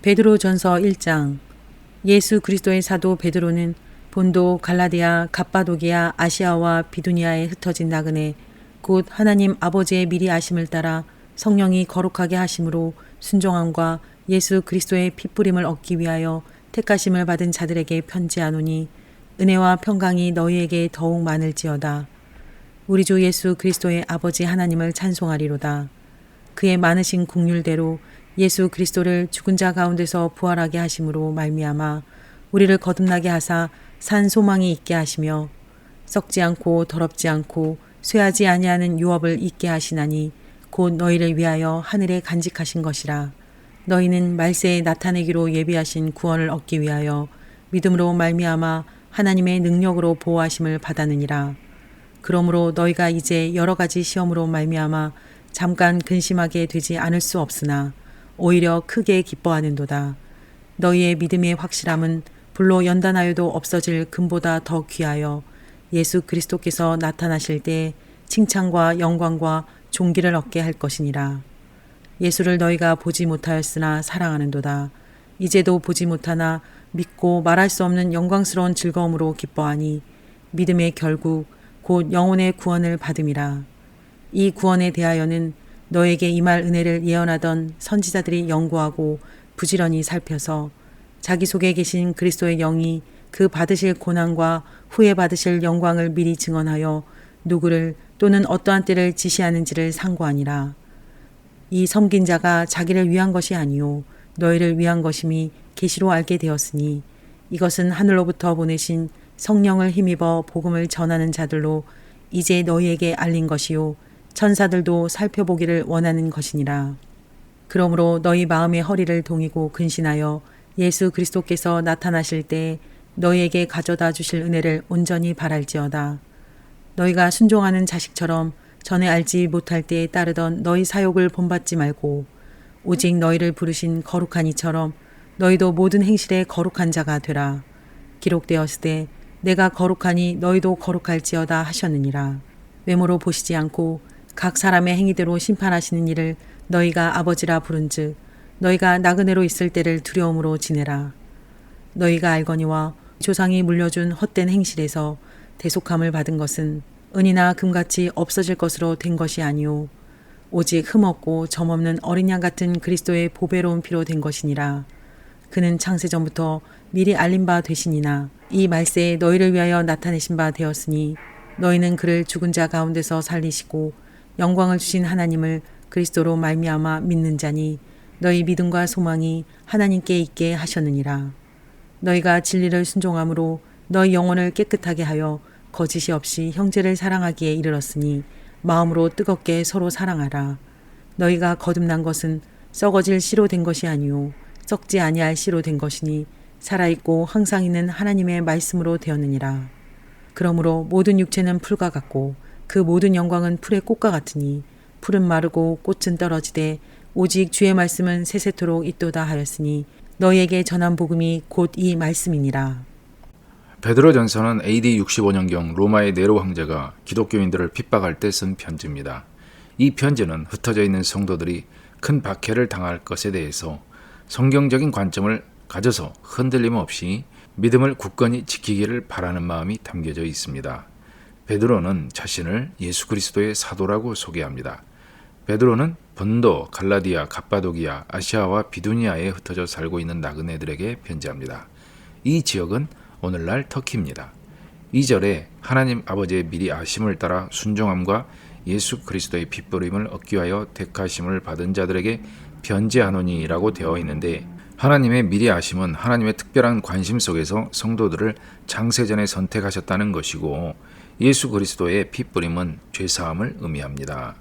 베드로전서 1장. 예수 그리스도의 사도 베드로는 본도, 갈라디아, 갑바도기아, 아시아와 비두니아에 흩어진 나그네 곧 하나님 아버지의 미리 아심을 따라 성령이 거룩하게 하심으로 순종함과 예수 그리스도의 핏부림을 얻기 위하여 택하심을 받은 자들에게 편지하노니 은혜와 평강이 너희에게 더욱 많을지어다. 우리 주 예수 그리스도의 아버지 하나님을 찬송하리로다. 그의 많으신 긍휼대로 예수 그리스도를 죽은 자 가운데서 부활하게 하심으로 말미암아 우리를 거듭나게 하사 산 소망이 있게 하시며 썩지 않고 더럽지 않고 쇠하지 아니하는 유업을 있게 하시나니 곧 너희를 위하여 하늘에 간직하신 것이라. 너희는 말세에 나타내기로 예비하신 구원을 얻기 위하여 믿음으로 말미암아 하나님의 능력으로 보호하심을 받았느니라. 그러므로 너희가 이제 여러 가지 시험으로 말미암아 잠깐 근심하게 되지 않을 수 없으나 오히려 크게 기뻐하는도다. 너희의 믿음의 확실함은 불로 연단하여도 없어질 금보다 더 귀하여 예수 그리스도께서 나타나실 때 칭찬과 영광과 존귀를 얻게 할 것이니라. 예수를 너희가 보지 못하였으나 사랑하는도다. 이제도 보지 못하나 믿고 말할 수 없는 영광스러운 즐거움으로 기뻐하니 믿음의 결국 곧 영혼의 구원을 받음이라. 이 구원에 대하여는 너에게 임할 은혜를 예언하던 선지자들이 연구하고 부지런히 살펴서 자기 속에 계신 그리스도의 영이 그 받으실 고난과 후에 받으실 영광을 미리 증언하여 누구를 또는 어떠한 때를 지시하는지를 상고하니라. 이 섬긴 자가 자기를 위한 것이 아니요 너희를 위한 것임이 계시로 알게 되었으니 이것은 하늘로부터 보내신 성령을 힘입어 복음을 전하는 자들로 이제 너희에게 알린 것이요 천사들도 살펴보기를 원하는 것이니라. 그러므로 너희 마음의 허리를 동이고 근신하여 예수 그리스도께서 나타나실 때 너희에게 가져다 주실 은혜를 온전히 바랄지어다. 너희가 순종하는 자식처럼 전에 알지 못할 때에 따르던 너희 사욕을 본받지 말고 오직 너희를 부르신 거룩한 이처럼 너희도 모든 행실에 거룩한 자가 되라. 기록되었으되 내가 거룩하니 너희도 거룩할지어다 하셨느니라. 외모로 보시지 않고 각 사람의 행위대로 심판하시는 이를 너희가 아버지라 부른즉 너희가 나그네로 있을 때를 두려움으로 지내라. 너희가 알거니와 조상이 물려준 헛된 행실에서 대속함을 받은 것은 은이나 금같이 없어질 것으로 된 것이 아니오 오직 흠없고 점없는 어린 양 같은 그리스도의 보배로운 피로 된 것이니라. 그는 창세전부터 미리 알린 바 되시니나 이 말세에 너희를 위하여 나타내신 바 되었으니 너희는 그를 죽은 자 가운데서 살리시고 영광을 주신 하나님을 그리스도로 말미암아 믿는 자니 너희 믿음과 소망이 하나님께 있게 하셨느니라. 너희가 진리를 순종함으로 너희 영혼을 깨끗하게 하여 거짓이 없이 형제를 사랑하기에 이르렀으니 마음으로 뜨겁게 서로 사랑하라. 너희가 거듭난 것은 썩어질 씨로 된 것이 아니요 썩지 아니할 씨로 된 것이니 살아있고 항상 있는 하나님의 말씀으로 되었느니라. 그러므로 모든 육체는 풀과 같고 그 모든 영광은 풀의 꽃과 같으니 풀은 마르고 꽃은 떨어지되 오직 주의 말씀은 세세토록 있도다 하였으니 너희에게 전한 복음이 곧 이 말씀이니라. 베드로전서는 AD 65년경 로마의 네로 황제가 기독교인들을 핍박할 때 쓴 편지입니다. 이 편지는 흩어져 있는 성도들이 큰 박해를 당할 것에 대해서 성경적인 관점을 가져서 흔들림 없이 믿음을 굳건히 지키기를 바라는 마음이 담겨져 있습니다. 베드로는 자신을 예수 그리스도의 사도라고 소개합니다. 베드로는 본도, 갈라디아, 갑바도기아, 아시아와 비두니아에 흩어져 살고 있는 나그네들에게 편지합니다. 이 지역은 오늘날 터키입니다. 2절에 하나님 아버지의 미리 아심을 따라 순종함과 예수 그리스도의 핏부림을 얻기 위하여 택하심을 받은 자들에게 편지하노니라고 되어 있는데 하나님의 미리 아심은 하나님의 특별한 관심 속에서 성도들을 창세전에 선택하셨다는 것이고 예수 그리스도의 핏부림은 죄사함을 의미합니다.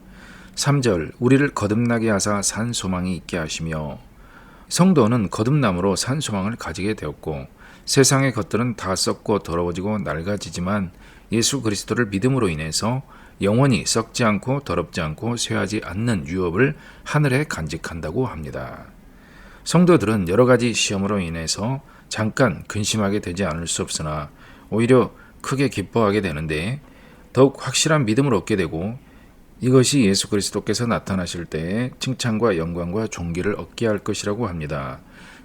3절 우리를 거듭나게 하사 산 소망이 있게 하시며 성도는 거듭남으로 산 소망을 가지게 되었고 세상의 것들은 다 썩고 더러워지고 낡아지지만 예수 그리스도를 믿음으로 인해서 영원히 썩지 않고 더럽지 않고 쇠하지 않는 유업을 하늘에 간직한다고 합니다. 성도들은 여러 가지 시험으로 인해서 잠깐 근심하게 되지 않을 수 없으나 오히려 크게 기뻐하게 되는데 더욱 확실한 믿음을 얻게 되고 이것이 예수 그리스도께서 나타나실 때에 칭찬과 영광과 존귀를 얻게 할 것이라고 합니다.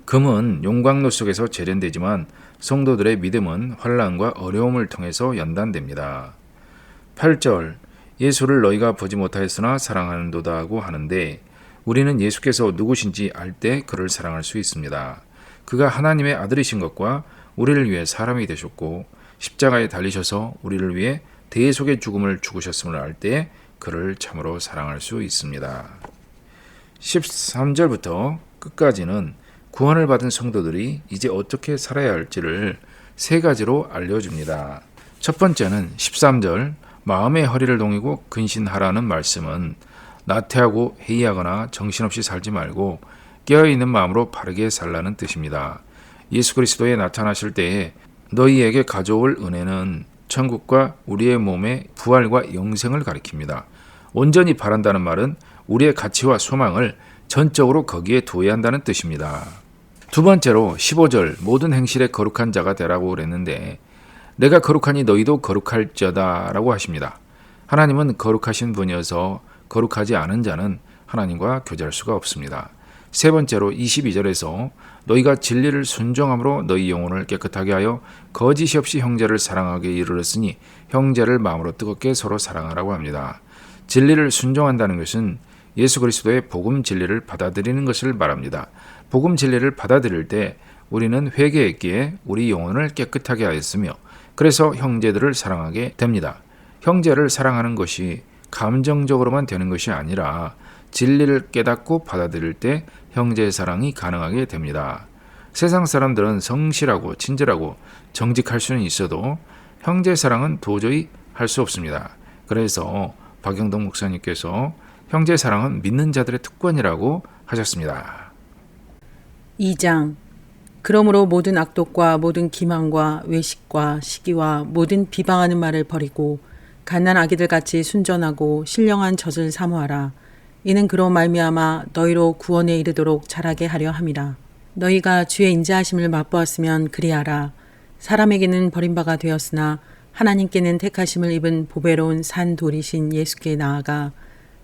금은 용광로 속에서 재련되지만 성도들의 믿음은 환난과 어려움을 통해서 연단됩니다. 8절 예수를 너희가 보지 못하였으나 사랑하는도다고 하는데 우리는 예수께서 누구신지 알 때 그를 사랑할 수 있습니다. 그가 하나님의 아들이신 것과 우리를 위해 사람이 되셨고 십자가에 달리셔서 우리를 위해 대속의 죽음을 죽으셨음을 알 때 그를 참으로 사랑할 수 있습니다. 13절부터 끝까지는 구원을 받은 성도들이 이제 어떻게 살아야 할지를 세 가지로 알려줍니다. 첫 번째는 13절 마음의 허리를 동이고 근신하라는 말씀은 나태하고 해이하거나 정신없이 살지 말고 깨어있는 마음으로 바르게 살라는 뜻입니다. 예수 그리스도에 나타나실 때에 너희에게 가져올 은혜는 천국과 우리의 몸의 부활과 영생을 가리킵니다. 온전히 바란다는 말은 우리의 가치와 소망을 전적으로 거기에 두어야 한다는 뜻입니다. 두 번째로 15절 모든 행실에 거룩한 자가 되라고 그랬는데 내가 거룩하니 너희도 거룩할지어다 라고 하십니다. 하나님은 거룩하신 분이어서 거룩하지 않은 자는 하나님과 교제할 수가 없습니다. 세 번째로 22절에서 너희가 진리를 순종함으로 너희 영혼을 깨끗하게 하여 거짓이 없이 형제를 사랑하게 이르렀으니 형제를 마음으로 뜨겁게 서로 사랑하라고 합니다. 진리를 순종한다는 것은 예수 그리스도의 복음 진리를 받아들이는 것을 말합니다. 복음 진리를 받아들일 때 우리는 회개했기에 우리 영혼을 깨끗하게 하였으며 그래서 형제들을 사랑하게 됩니다. 형제를 사랑하는 것이 감정적으로만 되는 것이 아니라 진리를 깨닫고 받아들일 때 형제의 사랑이 가능하게 됩니다. 세상 사람들은 성실하고 친절하고 정직할 수는 있어도 형제의 사랑은 도저히 할 수 없습니다. 그래서 박영동 목사님께서 형제의 사랑은 믿는 자들의 특권이라고 하셨습니다. 2장 그러므로 모든 악독과 모든 기망과 외식과 시기와 모든 비방하는 말을 버리고 갓난 아기들같이 순전하고 신령한 젖을 사모하라. 이는 그로 말미암아 너희로 구원에 이르도록 자라게 하려 함이라. 너희가 주의 인자하심을 맛보았으면 그리하라. 사람에게는 버림바가 되었으나 하나님께는 택하심을 입은 보배로운 산돌이신 예수께 나아가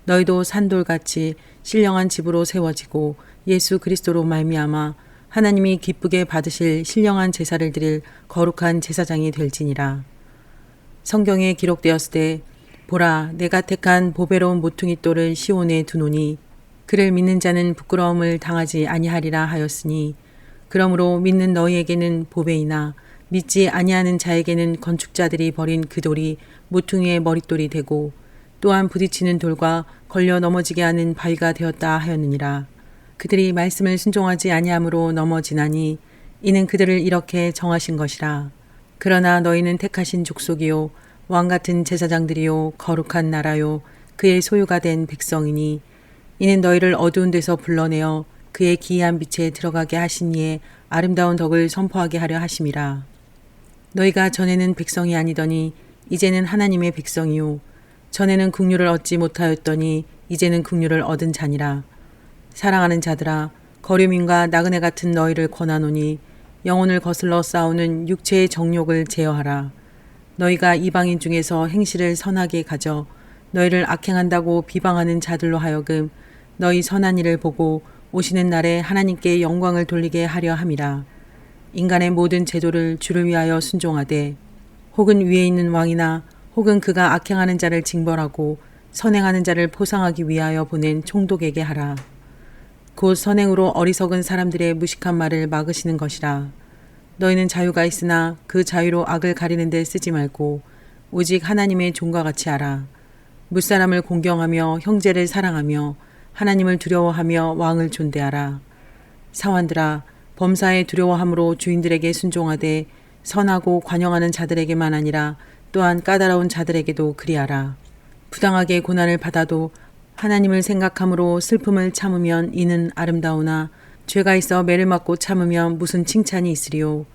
너희도 산돌같이 신령한 집으로 세워지고 예수 그리스도로 말미암아 하나님이 기쁘게 받으실 신령한 제사를 드릴 거룩한 제사장이 될지니라. 성경에 기록되었을 때 보라 내가 택한 보배로운 모퉁이 돌을 시온에 두노니 그를 믿는 자는 부끄러움을 당하지 아니하리라 하였으니 그러므로 믿는 너희에게는 보배이나 믿지 아니하는 자에게는 건축자들이 버린 그 돌이 모퉁이의 머릿돌이 되고 또한 부딪히는 돌과 걸려 넘어지게 하는 바위가 되었다 하였느니라. 그들이 말씀을 순종하지 아니함으로 넘어지나니 이는 그들을 이렇게 정하신 것이라. 그러나 너희는 택하신 족속이요 왕같은 제사장들이요 거룩한 나라요 그의 소유가 된 백성이니 이는 너희를 어두운 데서 불러내어 그의 기이한 빛에 들어가게 하신 이의 아름다운 덕을 선포하게 하려 하심이라. 너희가 전에는 백성이 아니더니 이제는 하나님의 백성이요 전에는 긍휼을 얻지 못하였더니 이제는 긍휼을 얻은 자니라. 사랑하는 자들아 거류민과 나그네 같은 너희를 권하노니 영혼을 거슬러 싸우는 육체의 정욕을 제어하라. 너희가 이방인 중에서 행실을 선하게 가져 너희를 악행한다고 비방하는 자들로 하여금 너희 선한 일을 보고 오시는 날에 하나님께 영광을 돌리게 하려 함이라. 인간의 모든 제도를 주를 위하여 순종하되 혹은 위에 있는 왕이나 혹은 그가 악행하는 자를 징벌하고 선행하는 자를 포상하기 위하여 보낸 총독에게 하라. 곧 선행으로 어리석은 사람들의 무식한 말을 막으시는 것이라. 너희는 자유가 있으나 그 자유로 악을 가리는 데 쓰지 말고 오직 하나님의 종과 같이 하라. 무사람을 공경하며 형제를 사랑하며 하나님을 두려워하며 왕을 존대하라. 사환들아 범사에 두려워함으로 주인들에게 순종하되 선하고 관용하는 자들에게만 아니라 또한 까다로운 자들에게도 그리하라. 부당하게 고난을 받아도 하나님을 생각함으로 슬픔을 참으면 이는 아름다우나 죄가 있어 매를 맞고 참으면 무슨 칭찬이 있으리요.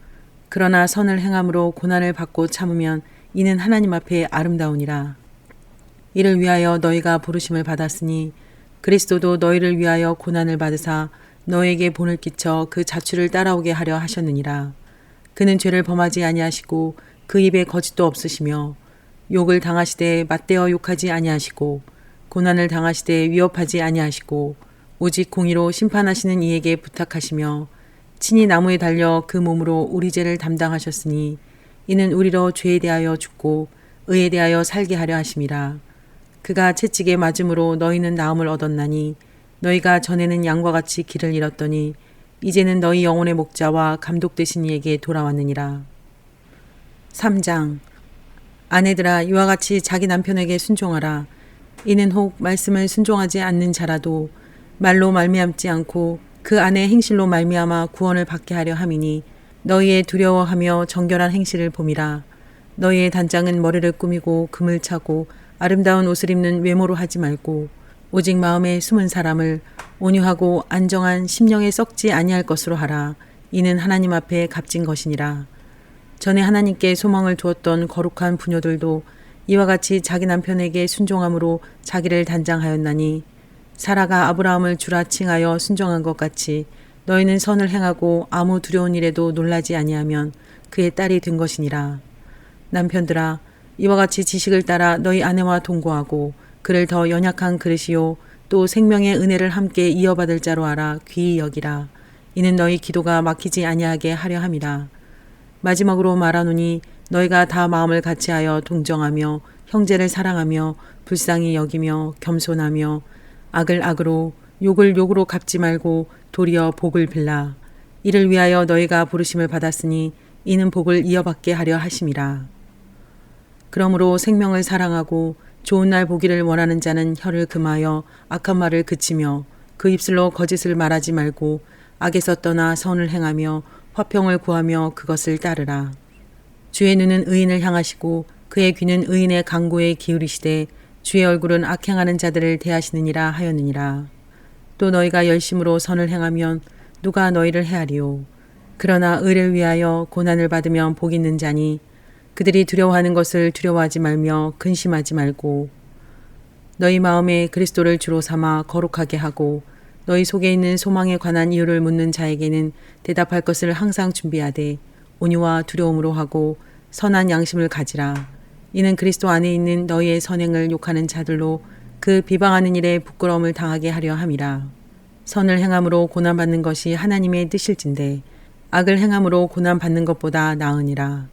그러나 선을 행함으로 고난을 받고 참으면 이는 하나님 앞에 아름다우니라. 이를 위하여 너희가 부르심을 받았으니 그리스도도 너희를 위하여 고난을 받으사 너에게 본을 끼쳐 그 자취를 따라오게 하려 하셨느니라. 그는 죄를 범하지 아니하시고 그 입에 거짓도 없으시며 욕을 당하시되 맞대어 욕하지 아니하시고 고난을 당하시되 위협하지 아니하시고 오직 공의로 심판하시는 이에게 부탁하시며 친히 나무에 달려 그 몸으로 우리 죄를 담당하셨으니 이는 우리로 죄에 대하여 죽고 의에 대하여 살게 하려 하심이라. 그가 채찍에 맞음으로 너희는 나음을 얻었나니 너희가 전에는 양과 같이 길을 잃었더니 이제는 너희 영혼의 목자와 감독 되신 이에게 돌아왔느니라. 3장. 아내들아, 이와 같이 자기 남편에게 순종하라. 이는 혹 말씀을 순종하지 않는 자라도 말로 말미암지 않고 그 안의 행실로 말미암아 구원을 받게 하려 함이니 너희의 두려워하며 정결한 행실을 봄이라. 너희의 단장은 머리를 꾸미고 금을 차고 아름다운 옷을 입는 외모로 하지 말고 오직 마음에 숨은 사람을 온유하고 안정한 심령에 썩지 아니할 것으로 하라. 이는 하나님 앞에 값진 것이니라. 전에 하나님께 소망을 두었던 거룩한 부녀들도 이와 같이 자기 남편에게 순종함으로 자기를 단장하였나니 사라가 아브라함을 주라 칭하여 순종한 것 같이 너희는 선을 행하고 아무 두려운 일에도 놀라지 아니하면 그의 딸이 된 것이니라. 남편들아, 이와 같이 지식을 따라 너희 아내와 동거하고 그를 더 연약한 그릇이요 또 생명의 은혜를 함께 이어받을 자로 알아 귀히 여기라. 이는 너희 기도가 막히지 아니하게 하려 함이라. 마지막으로 말하노니 너희가 다 마음을 같이하여 동정하며 형제를 사랑하며 불쌍히 여기며 겸손하며 악을 악으로 욕을 욕으로 갚지 말고 도리어 복을 빌라. 이를 위하여 너희가 부르심을 받았으니 이는 복을 이어받게 하려 하심이라. 그러므로 생명을 사랑하고 좋은 날 보기를 원하는 자는 혀를 금하여 악한 말을 그치며 그 입술로 거짓을 말하지 말고 악에서 떠나 선을 행하며 화평을 구하며 그것을 따르라. 주의 눈은 의인을 향하시고 그의 귀는 의인의 강구에 기울이시되 주의 얼굴은 악행하는 자들을 대하시느니라 하였느니라. 또 너희가 열심으로 선을 행하면 누가 너희를 헤아리요. 그러나 의를 위하여 고난을 받으면 복 있는 자니 그들이 두려워하는 것을 두려워하지 말며 근심하지 말고 너희 마음에 그리스도를 주로 삼아 거룩하게 하고 너희 속에 있는 소망에 관한 이유를 묻는 자에게는 대답할 것을 항상 준비하되 온유와 두려움으로 하고 선한 양심을 가지라. 이는 그리스도 안에 있는 너희의 선행을 욕하는 자들로 그 비방하는 일에 부끄러움을 당하게 하려 함이라. 선을 행함으로 고난받는 것이 하나님의 뜻일진데 악을 행함으로 고난받는 것보다 나으니라.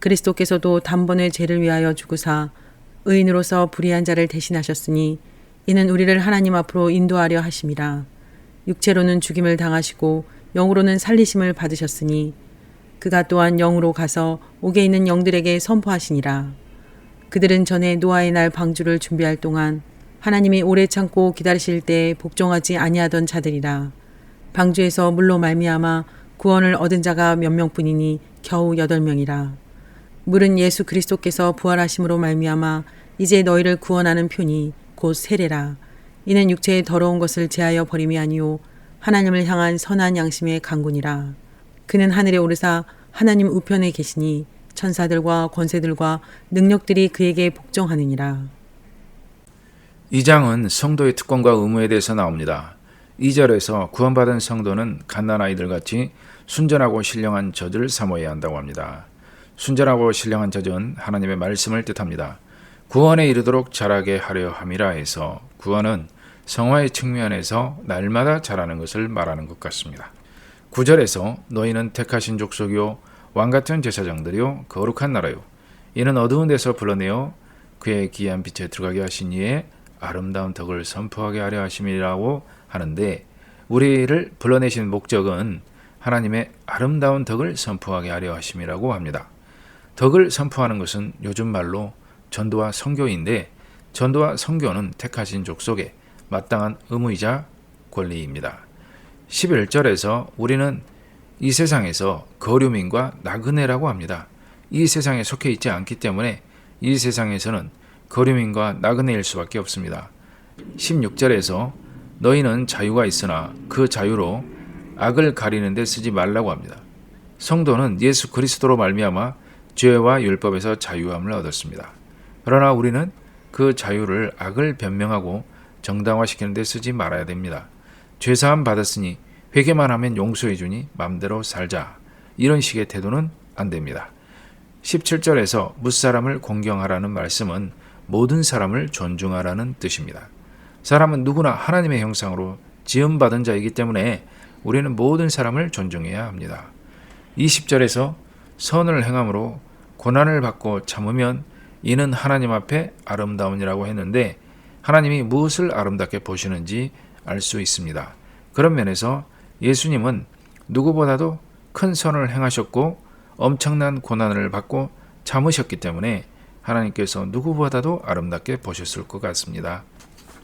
그리스도께서도 단번에 죄를 위하여 죽으사 의인으로서 불의한 자를 대신하셨으니 이는 우리를 하나님 앞으로 인도하려 하심이라. 육체로는 죽임을 당하시고 영으로는 살리심을 받으셨으니 그가 또한 영으로 가서 옥에 있는 영들에게 선포하시니라. 그들은 전에 노아의 날 방주를 준비할 동안 하나님이 오래 참고 기다리실 때 복종하지 아니하던 자들이라. 방주에서 물로 말미암아 구원을 얻은 자가 몇 명뿐이니 겨우 8명이라. 물은 예수 그리스도께서 부활하심으로 말미암아 이제 너희를 구원하는 표니 곧 세례라. 이는 육체의 더러운 것을 제하여 버림이 아니요 하나님을 향한 선한 양심의 강군이라. 그는 하늘에 오르사 하나님 우편에 계시니 천사들과 권세들과 능력들이 그에게 복종하느니라. 2장은 성도의 특권과 의무에 대해서 나옵니다. 2절에서 구원받은 성도는 갓난아이들 같이 순전하고 신령한 젖을 사모해야 한다고 합니다. 순전하고 신령한 젖은 하나님의 말씀을 뜻합니다. 구원에 이르도록 자라게 하려 함이라 해서 구원은 성화의 측면에서 날마다 자라는 것을 말하는 것 같습니다. 9절에서 너희는 택하신 족속이요 왕같은 제사장들이요 거룩한 나라요 이는 어두운 데서 불러내어 그의 기이한 빛에 들어가게 하신 이의 아름다운 덕을 선포하게 하려 하심이라고 하는데 우리를 불러내신 목적은 하나님의 아름다운 덕을 선포하게 하려 하심이라고 합니다. 덕을 선포하는 것은 요즘 말로 전도와 선교인데 전도와 선교는 택하신 족속의 마땅한 의무이자 권리입니다. 11절에서 우리는 이 세상에서 거류민과 나그네라고 합니다. 이 세상에 속해 있지 않기 때문에 이 세상에서는 거류민과 나그네일 수밖에 없습니다. 16절에서 너희는 자유가 있으나 그 자유로 악을 가리는 데 쓰지 말라고 합니다. 성도는 예수 그리스도로 말미암아 죄와 율법에서 자유함을 얻었습니다. 그러나 우리는 그 자유를 악을 변명하고 정당화시키는 데 쓰지 말아야 됩니다. 죄사함 받았으니 회개만 하면 용서해 주니 맘대로 살자. 이런 식의 태도는 안 됩니다. 17절에서 무사람을 공경하라는 말씀은 모든 사람을 존중하라는 뜻입니다. 사람은 누구나 하나님의 형상으로 지음받은 자이기 때문에 우리는 모든 사람을 존중해야 합니다. 20절에서 선을 행함으로 고난을 받고 참으면 이는 하나님 앞에 아름다움이라고 했는데 하나님이 무엇을 아름답게 보시는지 알 수 있습니다. 그런 면에서 예수님은 누구보다도 큰 선을 행하셨고 엄청난 고난을 받고 참으셨기 때문에 하나님께서 누구보다도 아름답게 보셨을 것 같습니다.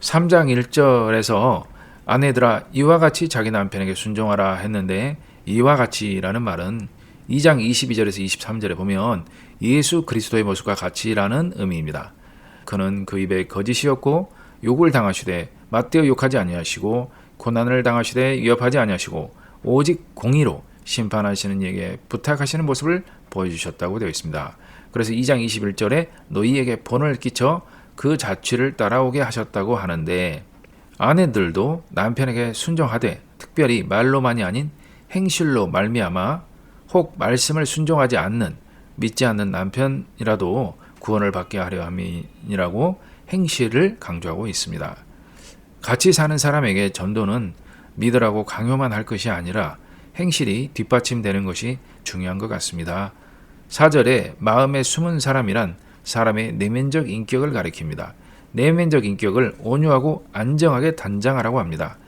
3장 1절에서 아내들아 이와 같이 자기 남편에게 순종하라 했는데 이와 같이라는 말은 2장 22절에서 23절에 보면 예수 그리스도의 모습과 같이라는 의미입니다. 그는 그 입에 거짓이었고 욕을 당하시되 맞대어 욕하지 아니하시고 고난을 당하시되 위협하지 아니하시고 오직 공의로 심판하시는 이에게 부탁하시는 모습을 보여주셨다고 되어 있습니다. 그래서 2장 21절에 너희에게 본을 끼쳐 그 자취를 따라오게 하셨다고 하는데 아내들도 남편에게 순종하되 특별히 말로만이 아닌 행실로 말미암아 혹 말씀을 순종하지 않는 믿지 않는 남편이라도 구원을 받게 하려 함이라고 행실을 강조하고 있습니다. 같이 사는 사람에게 전도는 믿으라고 강요만 할 것이 아니라 행실이 뒷받침되는 것이 중요한 것 같습니다. 4절에 마음에 숨은 사람이란 사람의 내면적 인격을 가리킵니다. 내면적 인격을 온유하고 안정하게 단장하라고 합니다.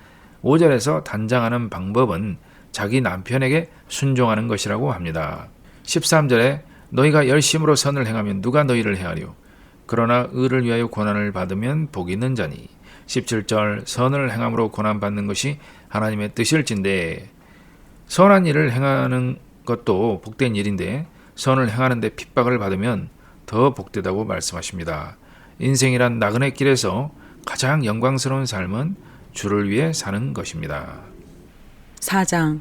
5절에서 단장하는 방법은 자기 남편에게 순종하는 것이라고 합니다. 13절에 너희가 열심으로 선을 행하면 누가 너희를 헤아려 그러나 의를 위하여 고난을 받으면 복이 있는 자니 17절 선을 행함으로 고난받는 것이 하나님의 뜻일진데 선한 일을 행하는 것도 복된 일인데 선을 행하는데 핍박을 받으면 더 복되다고 말씀하십니다. 인생이란 나그네 길에서 가장 영광스러운 삶은 주를 위해 사는 것입니다. 4장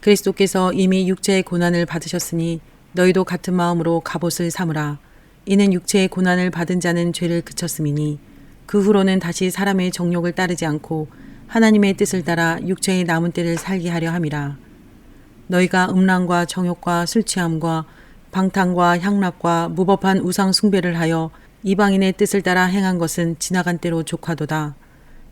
그리스도께서 이미 육체의 고난을 받으셨으니 너희도 같은 마음으로 갑옷을 삼으라. 이는 육체의 고난을 받은 자는 죄를 그쳤음이니 그 후로는 다시 사람의 정욕을 따르지 않고 하나님의 뜻을 따라 육체의 남은 때를 살게 하려 함이라. 너희가 음란과 정욕과 술취함과 방탕과 향락과 무법한 우상 숭배를 하여 이방인의 뜻을 따라 행한 것은 지나간 때로 족하도다.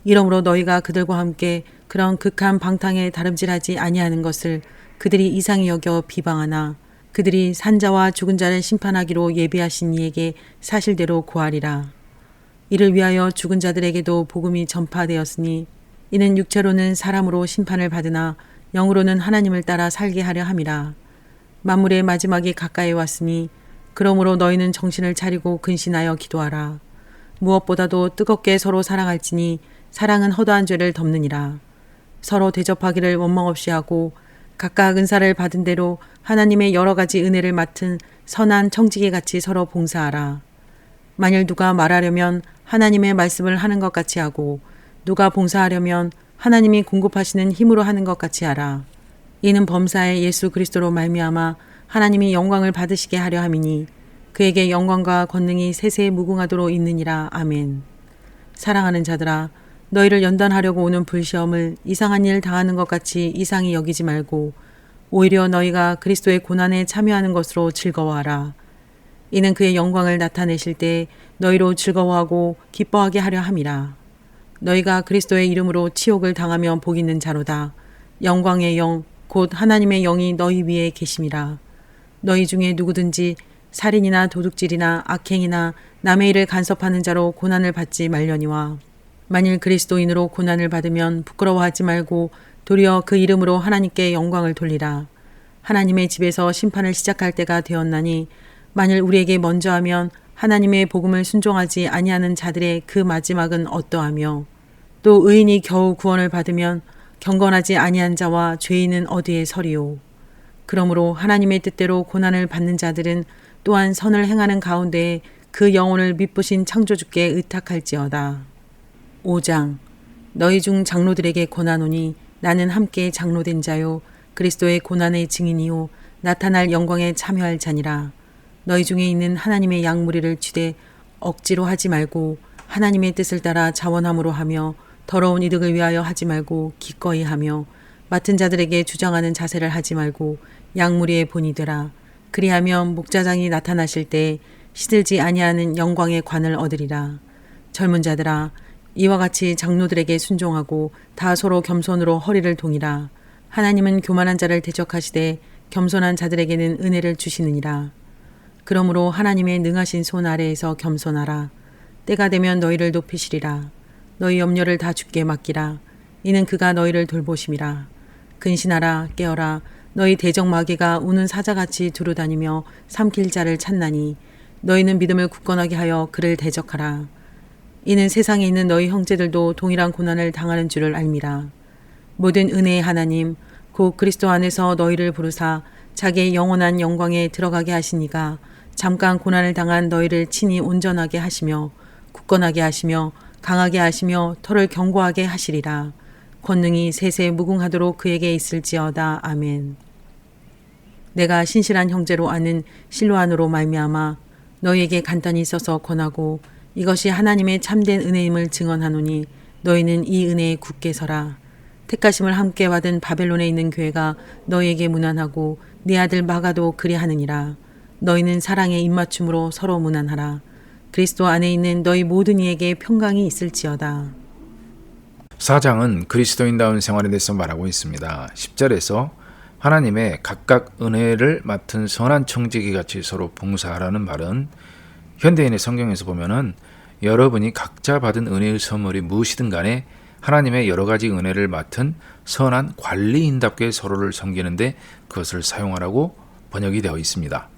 이러므로 너희가 그들과 함께 그런 극한 방탕에 다름질하지 아니하는 것을 그들이 이상히 여겨 비방하나 그들이 산자와 죽은 자를 심판하기로 예비하신 이에게 사실대로 고하리라. 이를 위하여 죽은 자들에게도 복음이 전파되었으니 이는 육체로는 사람으로 심판을 받으나 영으로는 하나님을 따라 살게 하려 함이라. 만물의 마지막이 가까이 왔으니 그러므로 너희는 정신을 차리고 근신하여 기도하라. 무엇보다도 뜨겁게 서로 사랑할지니 사랑은 허다한 죄를 덮느니라. 서로 대접하기를 원망 없이 하고 각각 은사를 받은 대로 하나님의 여러 가지 은혜를 맡은 선한 청지기 같이 서로 봉사하라. 만일 누가 말하려면 하나님의 말씀을 하는 것 같이 하고 누가 봉사하려면 하나님이 공급하시는 힘으로 하는 것 같이 하라. 이는 범사에 예수 그리스도로 말미암아 하나님이 영광을 받으시게 하려 함이니 그에게 영광과 권능이 세세 무궁하도록 있느니라. 아멘. 사랑하는 자들아 너희를 연단하려고 오는 불시험을 이상한 일 당하는 것 같이 이상히 여기지 말고 오히려 너희가 그리스도의 고난에 참여하는 것으로 즐거워하라. 이는 그의 영광을 나타내실 때 너희로 즐거워하고 기뻐하게 하려 함이라. 너희가 그리스도의 이름으로 치욕을 당하면 복 있는 자로다. 영광의 영 곧 하나님의 영이 너희 위에 계심이라. 너희 중에 누구든지 살인이나 도둑질이나 악행이나 남의 일을 간섭하는 자로 고난을 받지 말려니와 만일 그리스도인으로 고난을 받으면 부끄러워하지 말고 도리어 그 이름으로 하나님께 영광을 돌리라. 하나님의 집에서 심판을 시작할 때가 되었나니 만일 우리에게 먼저 하면 하나님의 복음을 순종하지 아니하는 자들의 그 마지막은 어떠하며 또 의인이 겨우 구원을 받으면 경건하지 아니한 자와 죄인은 어디에 서리요. 그러므로 하나님의 뜻대로 고난을 받는 자들은 또한 선을 행하는 가운데에 그 영혼을 미쁘신 창조주께 의탁할지어다. 5장 너희 중 장로들에게 권하노니 나는 함께 장로된 자요 그리스도의 고난의 증인이요 나타날 영광에 참여할 자니라. 너희 중에 있는 하나님의 양무리를 취되 억지로 하지 말고 하나님의 뜻을 따라 자원함으로 하며 더러운 이득을 위하여 하지 말고 기꺼이 하며 맡은 자들에게 주장하는 자세를 하지 말고 양무리의 본이 되라. 그리하면 목자장이 나타나실 때 시들지 아니하는 영광의 관을 얻으리라. 젊은 자들아 이와 같이 장로들에게 순종하고 다 서로 겸손으로 허리를 동이라. 하나님은 교만한 자를 대적하시되 겸손한 자들에게는 은혜를 주시느니라. 그러므로 하나님의 능하신 손 아래에서 겸손하라. 때가 되면 너희를 높이시리라. 너희 염려를 다 주께 맡기라. 이는 그가 너희를 돌보심이라. 근신하라 깨어라. 너희 대적 마귀가 우는 사자같이 두루다니며 삼킬 자를 찾나니 너희는 믿음을 굳건하게 하여 그를 대적하라. 이는 세상에 있는 너희 형제들도 동일한 고난을 당하는 줄을 알미라. 모든 은혜의 하나님 곧 그리스도 안에서 너희를 부르사 자기의 영원한 영광에 들어가게 하시니가 잠깐 고난을 당한 너희를 친히 온전하게 하시며 굳건하게 하시며 강하게 하시며 터를 견고하게 하시리라. 권능이 세세 무궁하도록 그에게 있을지어다. 아멘. 내가 신실한 형제로 아는 실로안으로 말미암아 너희에게 간단히 써서 권하고 이것이 하나님의 참된 은혜임을 증언하노니 너희는 이 은혜에 굳게 서라. 택하심을 함께 받은 바벨론에 있는 교회가 너희에게 문안하고 네 아들 마가도 그리하느니라. 너희는 사랑의 입맞춤으로 서로 문안하라. 그리스도 안에 있는 너희 모든 이에게 평강이 있을지어다. 4장은 그리스도인다운 생활에 대해서 말하고 있습니다. 10절에서 하나님의 각각 은혜를 맡은 선한 청지기 같이 서로 봉사하라는 말은 현대인의 성경에서 보면은 여러분이 각자 받은 은혜의 선물이 무엇이든 간에 하나님의 여러 가지 은혜를 맡은 선한 관리인답게 서로를 섬기는데 그것을 사용하라고 번역이 되어 있습니다.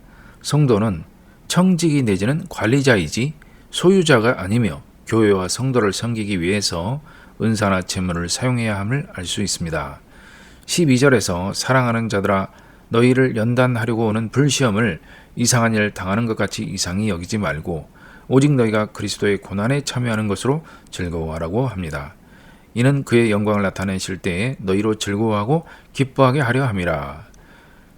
성도는 청지기 내지는 관리자이지 소유자가 아니며 교회와 성도를 섬기기 위해서 은사나 재물을 사용해야 함을 알 수 있습니다. 12절에서 사랑하는 자들아 너희를 연단하려고 오는 불시험을 이상한 일을 당하는 것 같이 이상히 여기지 말고 오직 너희가 그리스도의 고난에 참여하는 것으로 즐거워하라고 합니다. 이는 그의 영광을 나타내실 때에 너희로 즐거워하고 기뻐하게 하려 함이라.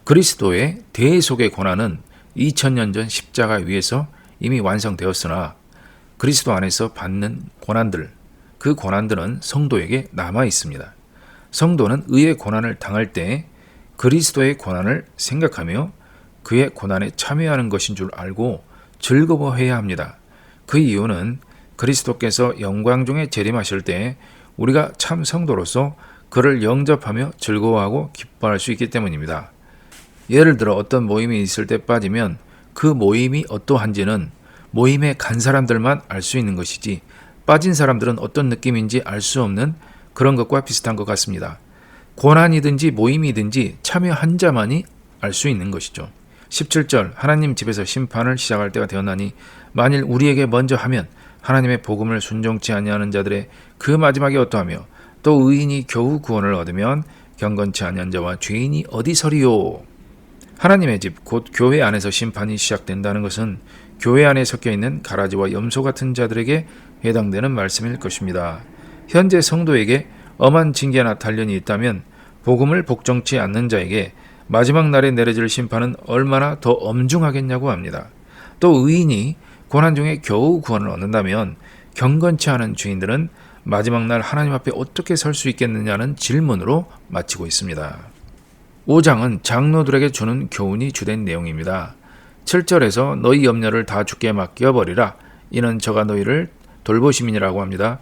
그리스도의 대속의 고난은 2000년 전 십자가 위에서 이미 완성되었으나 그리스도 안에서 받는 고난들, 그 고난들은 성도에게 남아 있습니다. 성도는 의의 고난을 당할 때 그리스도의 고난을 생각하며 그의 고난에 참여하는 것인 줄 알고 즐거워해야 합니다. 그 이유는 그리스도께서 영광 중에 재림하실 때 우리가 참 성도로서 그를 영접하며 즐거워하고 기뻐할 수 있기 때문입니다. 예를 들어 어떤 모임이 있을 때 빠지면 그 모임이 어떠한지는 모임에 간 사람들만 알 수 있는 것이지 빠진 사람들은 어떤 느낌인지 알 수 없는 그런 것과 비슷한 것 같습니다. 고난이든지 모임이든지 참여한 자만이 알 수 있는 것이죠. 17절 하나님 집에서 심판을 시작할 때가 되었나니 만일 우리에게 먼저 하면 하나님의 복음을 순종치 아니하는 자들의 그 마지막이 어떠하며 또 의인이 겨우 구원을 얻으면 경건치 아니한 자와 죄인이 어디 서리요. 하나님의 집 곧 교회 안에서 심판이 시작된다는 것은 교회 안에 섞여 있는 가라지와 염소 같은 자들에게 해당되는 말씀일 것입니다. 현재 성도에게 엄한 징계나 단련이 있다면 복음을 복종치 않는 자에게 마지막 날에 내려질 심판은 얼마나 더 엄중하겠냐고 합니다. 또 의인이 고난 중에 겨우 구원을 얻는다면 경건치 않은 죄인들은 마지막 날 하나님 앞에 어떻게 설 수 있겠느냐는 질문으로 마치고 있습니다. 5장은 장로들에게 주는 교훈이 주된 내용입니다. 7절에서 너희 염려를 다 주께 맡겨버리라. 이는 저가 너희를 돌보심이니라고 합니다.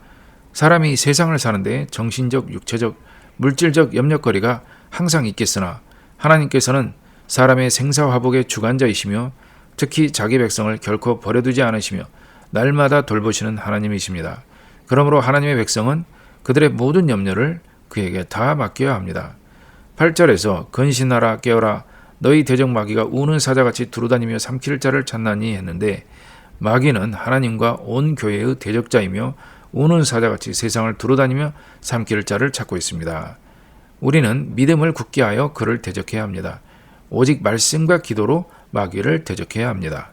사람이 세상을 사는데 정신적, 육체적, 물질적 염려거리가 항상 있겠으나 하나님께서는 사람의 생사화복의 주관자이시며 특히 자기 백성을 결코 버려두지 않으시며 날마다 돌보시는 하나님이십니다. 그러므로 하나님의 백성은 그들의 모든 염려를 그에게 다 맡겨야 합니다. 8절에서 근신하라 깨어라 너희 대적 마귀가 우는 사자같이 두루다니며 삼킬 자를 찾나니 했는데 마귀는 하나님과 온 교회의 대적자이며 우는 사자같이 세상을 두루다니며 삼킬 자를 찾고 있습니다. 우리는 믿음을 굳게 하여 그를 대적해야 합니다. 오직 말씀과 기도로 마귀를 대적해야 합니다.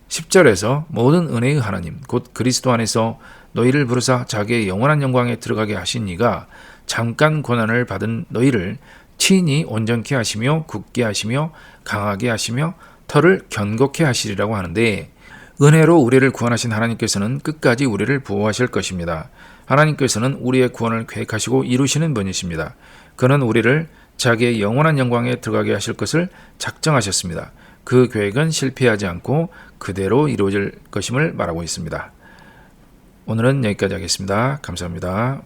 10절에서 모든 은혜의 하나님 곧 그리스도 안에서 너희를 부르사 자기의 영원한 영광에 들어가게 하신 이가 잠깐 고난을 받은 너희를 친히 온전케 하시며 굳게 하시며 강하게 하시며 터를 견고케 하시리라고 하는데 은혜로 우리를 구원하신 하나님께서는 끝까지 우리를 보호하실 것입니다. 하나님께서는 우리의 구원을 계획하시고 이루시는 분이십니다. 그는 우리를 자기의 영원한 영광에 들어가게 하실 것을 작정하셨습니다. 그 계획은 실패하지 않고 그대로 이루어질 것임을 말하고 있습니다. 오늘은 여기까지 하겠습니다. 감사합니다.